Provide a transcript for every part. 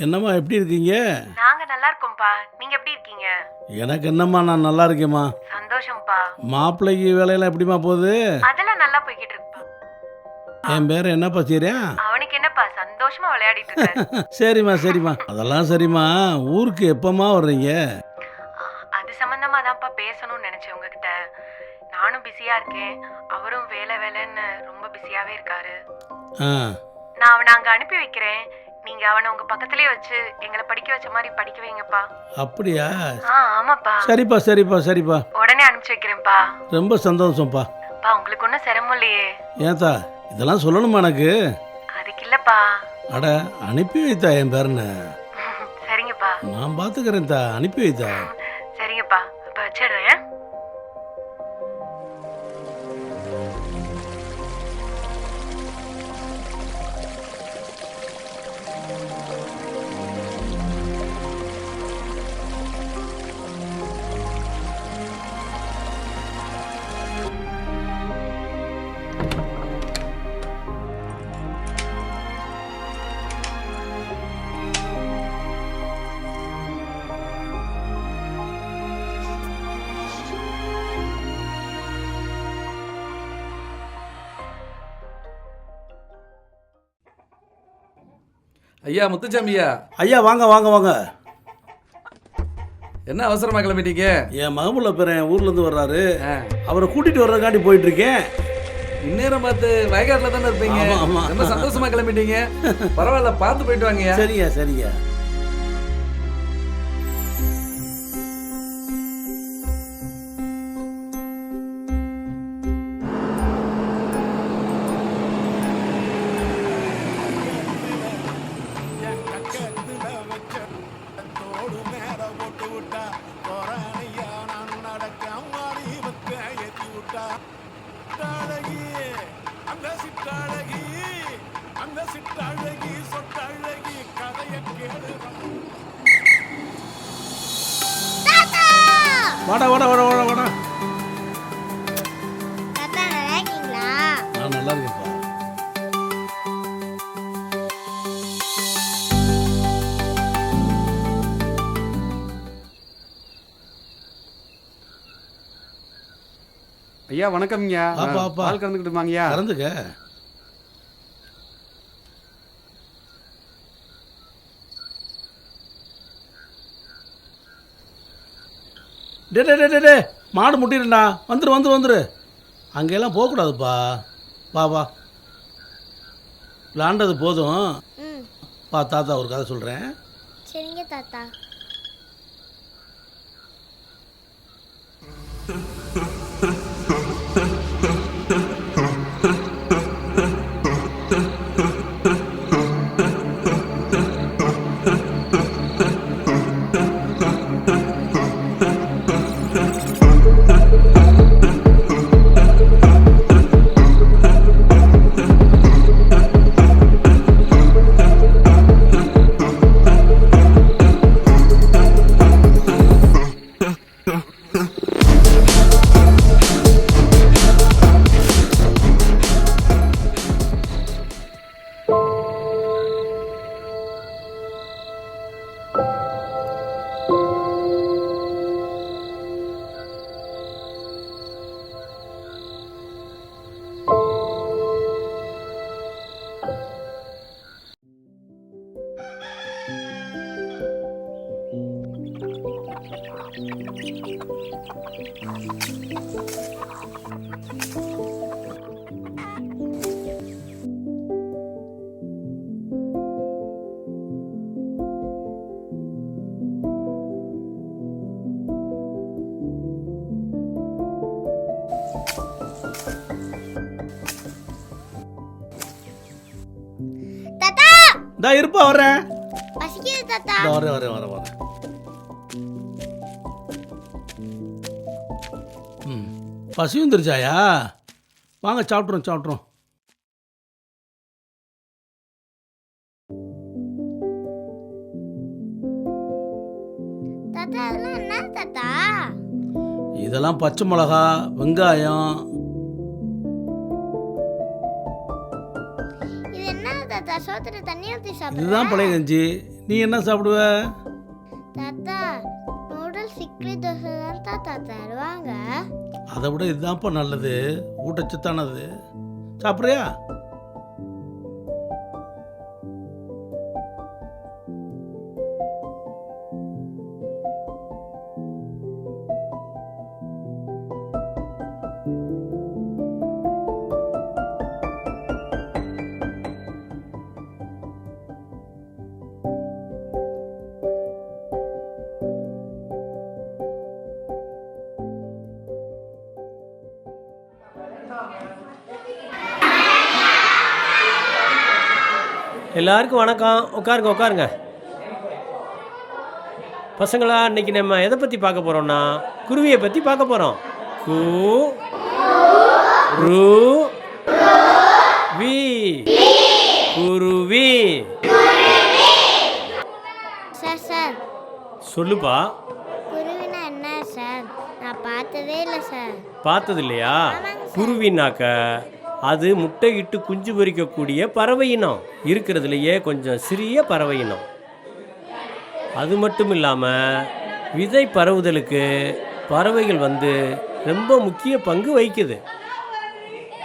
என்னம்மா எப்படி இருக்கீங்க? நாங்க நல்லா இருக்கோம்ப்பா. நீங்க எப்படி இருக்கீங்க? எனக்கு என்னம்மா, நான் நல்லா இருக்கேம்மா. சந்தோஷம்ப்பா. மாப்பிள்ளைக்கு வேலையெல்லாம் எப்படிம்மா போகுது? அதெல்லாம் நல்லா போய்கிட்டு இருக்குப்பா. என் பேர் என்னப்பா சரியா? அவனுக்கு என்னப்பா, சந்தோஷமா விளையாடிட்டு இருக்காரு. சரிம்மா சரிம்மா, அதெல்லாம் சரிம்மா. ஊருக்கு எப்பம்மா வர்றீங்க? அது சம்பந்தமா தான்ப்பா பேசணும்னு நினைச்சேன் உங்ககிட்ட. நானும் பிஸியா இருக்கேன், அவரும் வேலை வேலைன்னு ரொம்ப பிஸியாவே இருக்காரு. ஆ நான் அவனை அங்க அனுப்பி வைக்கிறேன். நீங்க அவனை உங்க பக்கத்துலயே வச்சு எங்களை படிக்க வச்ச மாதிரி படிக்க வைங்கப்பா. அப்படியா? ஆமாப்பா. சரிப்பா சரிப்பா சரிப்பா, உடனே அனுப்பிச்சு வைக்கிறேன்ப்பா. ரொம்ப சந்தோஷம்ப்பா. பா, உங்களுக்கு ஒன்றும் சிரமம் இல்லையே? ஏத்தா, இதெல்லாம் சொல்லணுமா எனக்கு? அதுக்கு இல்லப்பா. அட, அனுப்பி வைத்தா என் பேரனை. சரிங்கப்பா. நான் பார்த்துக்கிறேன் தா, அனுப்பி வைத்தா. சரிங்கப்பா, இப்ப வச்சிடுறேன். ஐயா முத்துச்சாமியா, ஐயா வாங்க வாங்க வாங்க. என்ன அவசரமா கிளம்பிட்டீங்க? என் மகமுள்ள பேரன் ஊர்லேருந்து வர்றாரு, அவரை கூட்டிகிட்டு வர்றதுக்காண்டி போயிட்டு இருக்கேன். இந்நேரம் பார்த்து வயக்காட்டில் தானே இருப்பீங்க. ஆமா, ஆமா. ரொம்ப சந்தோஷமா கிளம்பிட்டீங்க. பரவாயில்ல, பார்த்து போயிட்டு வாங்கய்யா. சரிங்க சரிங்க. வாடா வாடா வாடா வாடா வாடா. தாத்தா நல்லா இருக்கீங்களா? நான் நல்லா இருக்கேன்ப்பா. ஐயா வணக்கம்யா. அப்பா, அப்பா. பால் கறந்துக்கிட்டு வாங்கய்யா. கறந்துக்க. டே டே டே டே டே, மாடு முட்டிடுண்டா. வந்துரு வந்துரு வந்துரு. அங்கெல்லாம் போகக்கூடாதுப்பா. வா வா, விளாண்டது போதும். ம், பா, தாத்தா ஒரு கதை சொல்கிறேன். சரிங்க தாத்தா. தாத்தா இந்தா இருப்பா, வர்றேன். பசிக்குது தாத்தா. இந்தா வரேன் வரேன் வரேன் வரேன். ம், பசி வந்துருச்சாயா? வாங்க சாப்பிட்றோம் சாப்பிட்றோம். தாத்தா அதெல்லாம் என்ன தாத்தா? இதெல்லாம் பச்சை மிளகா, வெங்காயம். இது என்ன தாத்தா? சோத்துல தண்ணி ஊற்றி இதுதான் சாப்பிடுறேன். பழைய கஞ்சி. நீ என்ன சாப்பிடுவ? தாத்தா நூடுல்ஸ் இட்லி தோசை தான் தாத்தா தருவாங்க. அதை விட இதுதான்ப்பா நல்லது, ஊட்டச்சத்தானது. சாப்பிட்றியா? எல்லாருக்கும் வணக்கம். உட்காருங்க உட்காருங்க. பசங்களா, இன்னைக்கு நம்ம எதை பற்றி பார்க்க போகிறோம்னா குருவியை பற்றி பார்க்க போகிறோம். கு ரு வி குருவி. சார் சார் சொல்லுப்பா. குருவினா என்ன சார்? நான் பார்த்ததே இல்லை சார். பார்த்தது இல்லையா? குருவினாக்க அது முட்டையிட்டு குஞ்சு பொரிக்கக்கூடிய பறவை இனம், இருக்கிறதுலையே கொஞ்சம் சிறிய பறவை இனம். அது மட்டும் இல்லாமல் விதை பரவுதலுக்கு பறவைகள் ரொம்ப முக்கிய பங்கு வகிக்குது.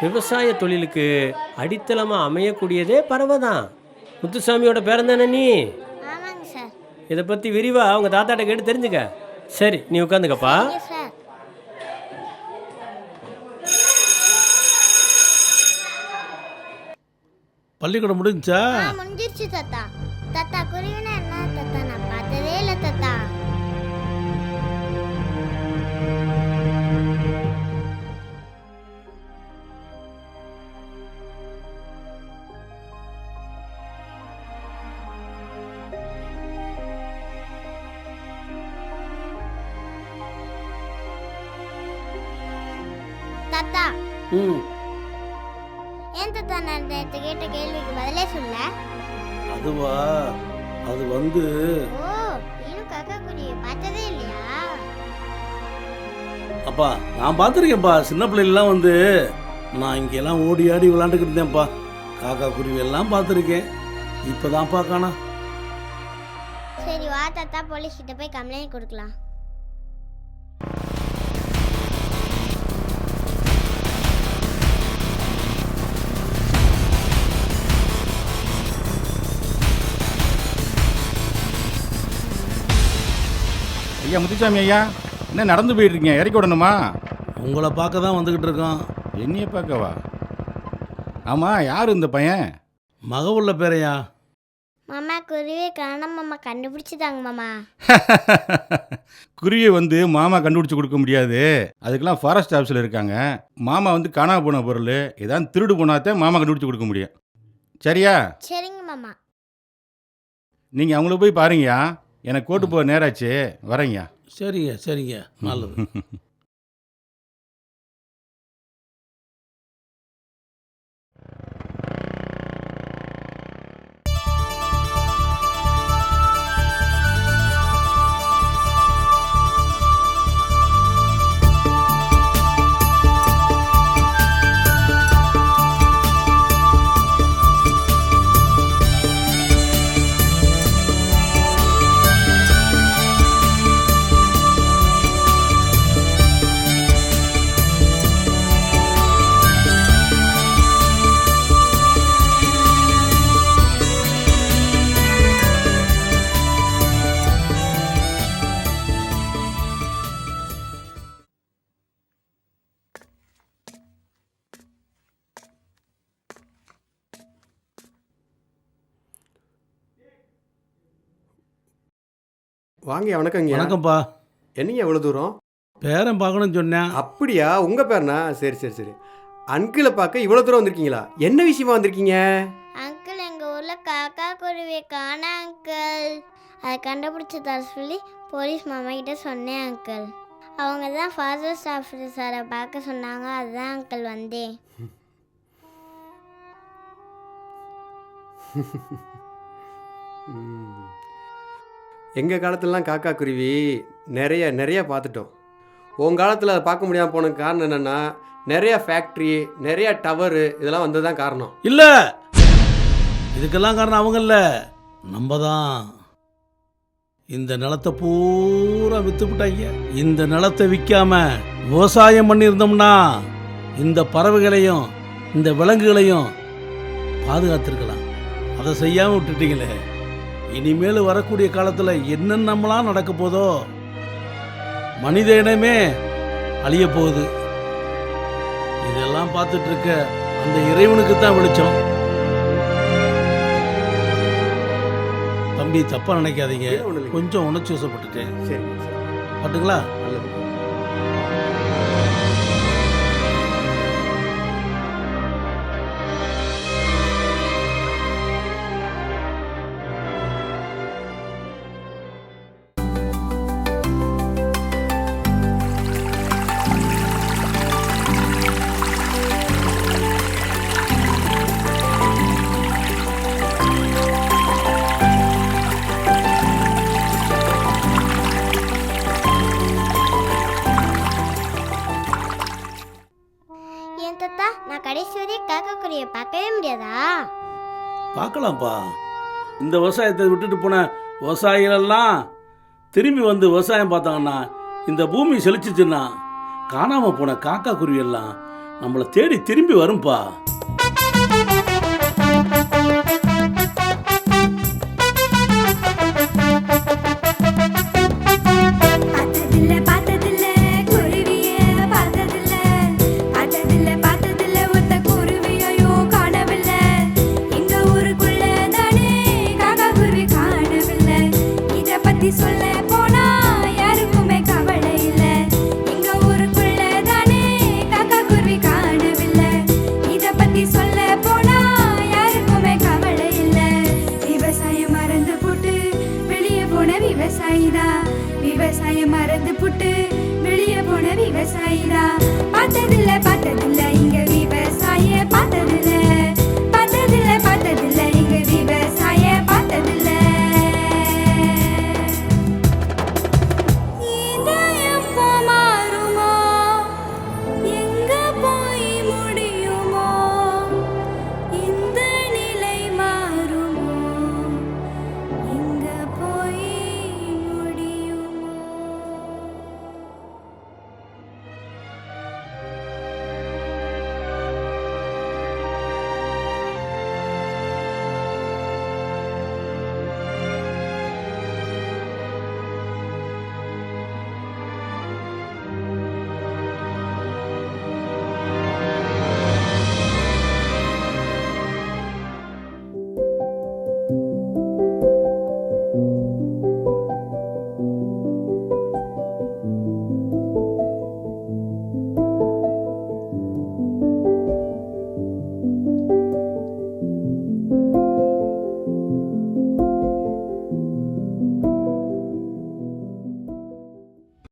விவசாய தொழிலுக்கு அடித்தளமாக அமையக்கூடியதே பறவை தான். முத்துசாமியோட பேரன் தானே நீ? ஆமாங்க சார். இதை பற்றி விரிவாக அவங்க தாத்தாட்ட கேட்டு தெரிஞ்சுக்க. சரி, நீ உட்காந்துக்கப்பா. சரிங்க சார். பள்ளிக்கூடம் முடிஞ்சா? முடிஞ்சிருச்சு தாத்தா. தாத்தா குருவினா என்ன தாத்தா? நான் பார்த்ததே இல்லை தாத்தா. தாத்தா ம், ஏன் தாத்தா நான் நேற்று கேட்ட கேள்விக்கு பதிலே சொல்ல? அதுவா? அது ஓ, இன்னும் காக்கா குருவியை பார்த்ததே இல்லையா? அப்பா நான் பார்த்துருக்கேன்ப்பா. சின்ன பிள்ளைலாம் நான் இங்கெல்லாம் ஓடி ஆடி விளாண்டுக்கிட்டு இருந்தேன்ப்பா. காக்கா குருவி எல்லாம் பார்த்துருக்கேன். இப்போதான்ப்பா காணா. சரி வா தாத்தா, போலீஸ் கிட்ட போய் கம்ப்ளைண்ட் கொடுக்கலாம். ஐயா முத்துசாமி ஐயா, என்ன நடந்து போயிட்டுருக்கீங்க? இறக்கி விடணுமா? உங்களை பார்க்க தான் வந்துக்கிட்டு இருக்கோம். என்னைய பார்க்கவா? ஆமாம், யார் இந்த பையன்? மக உள்ள பேரையா? மாமா குருவியை காணோம் மாமா, கண்டுபிடிச்சிட்டாங்க மாமா. குருவியை மாமா கண்டுபிடிச்சி கொடுக்க முடியாது. அதுக்கெல்லாம் ஃபாரஸ்ட் ஆஃபீஸில் இருக்காங்க. மாமா காணாம போன பொருள் ஏதாவது திருடு போனாதான் மாமா கண்டுபிடிச்சி கொடுக்க முடியும். சரியா? சரிங்க மாமா. நீங்கள் அவங்கள போய் பாருங்கய்யா. எனக்கு கோட்டு போக நேராச்சு, வரேங்கய்யா. சரிங்க சரிங்க, நல்லது. வாங்க. வணக்கங்க. வணக்கம்ப்பா. என்னங்க எவ்வளோ தூரம்? பேரன் பார்க்கணும்னு சொன்னேன். அப்படியா, உங்கள் பேர்னா? சரி சரி சரி. அங்கிளை பார்க்க இவ்வளோ தூரம் வந்திருக்கீங்களா? என்ன விஷயமா வந்திருக்கீங்க? அங்கிள் எங்கள் ஊரில் காக்கா குருவியை காண அங்கிள். அதை கண்டுபிடிச்சி தர சொல்லி போலீஸ் மாமா கிட்ட சொன்னேன் அங்கிள். அவங்க தான் ஃபாரஸ்ட் ஆஃபீஸரை பார்க்க சொன்னாங்க. அதுதான் அங்கிள் வந்தேன். எங்கள் காலத்துலலாம் காக்கா குருவி நிறைய பார்த்துட்டோம். உங்கள் காலத்தில் அதை பார்க்க முடியாமல் போன காரணம் என்னென்னா, நிறையா ஃபேக்ட்ரி, நிறையா டவரு இதெல்லாம் வந்தது தான் காரணம். இல்லை, இதுக்கெல்லாம் காரணம் அவங்க இல்லை, நம்ம தான். இந்த நிலத்தை பூரா வித்துவிட்டாங்க. இந்த நிலத்தை விற்காம விவசாயம் பண்ணியிருந்தோம்னா இந்த பறவைகளையும் இந்த விலங்குகளையும் பாதுகாத்திருக்கலாம். அதை செய்யாம விட்டுட்டீங்களே. இனிமேல் வரக்கூடிய காலத்துல என்னென்னலாம் நடக்க போதோ. மனித இனமே அழிய போகுது. இதெல்லாம் பார்த்துட்டு இருக்க அந்த இறைவனுக்கு தான் வெளிச்சம். தம்பி தப்பா நினைக்காதீங்க, கொஞ்சம் உணர்ச்சி வசப்பட்டுட்டேன். சரி பாட்டுங்களா? நல்லது. ஏன் தாத்தா, நான் கடைசி வரை காக்கா குருவியை பார்க்கவே முடியாதா? பார்க்கலாம்ப்பா. இந்த விவசாயத்தை விட்டுட்டு போன விவசாயிகளெல்லாம் திரும்பி வந்து விவசாயம் பார்த்தாங்கன்னா இந்த பூமி செழிச்சிச்சுன்னா காணாம போன காக்கா குருவி எல்லாம் நம்மளை தேடி திரும்பி வரும்பா. சொல்ல போனா யாருக்குமே கவலை இல்ல. எங்க ஊருக்குள்ள தானே காக்கா குருவி காணவில்லை. இத பத்தி சொல்ல போனா யாருக்குமே கவலை இல்ல. விவசாயம் மறந்து போட்டு வெளியே போன விவசாயிதா. விவசாயம் மறந்து போட்டு வெளியே போன விவசாயிதா. பார்த்ததில்ல இங்க விவசாய பார்த்ததில்ல.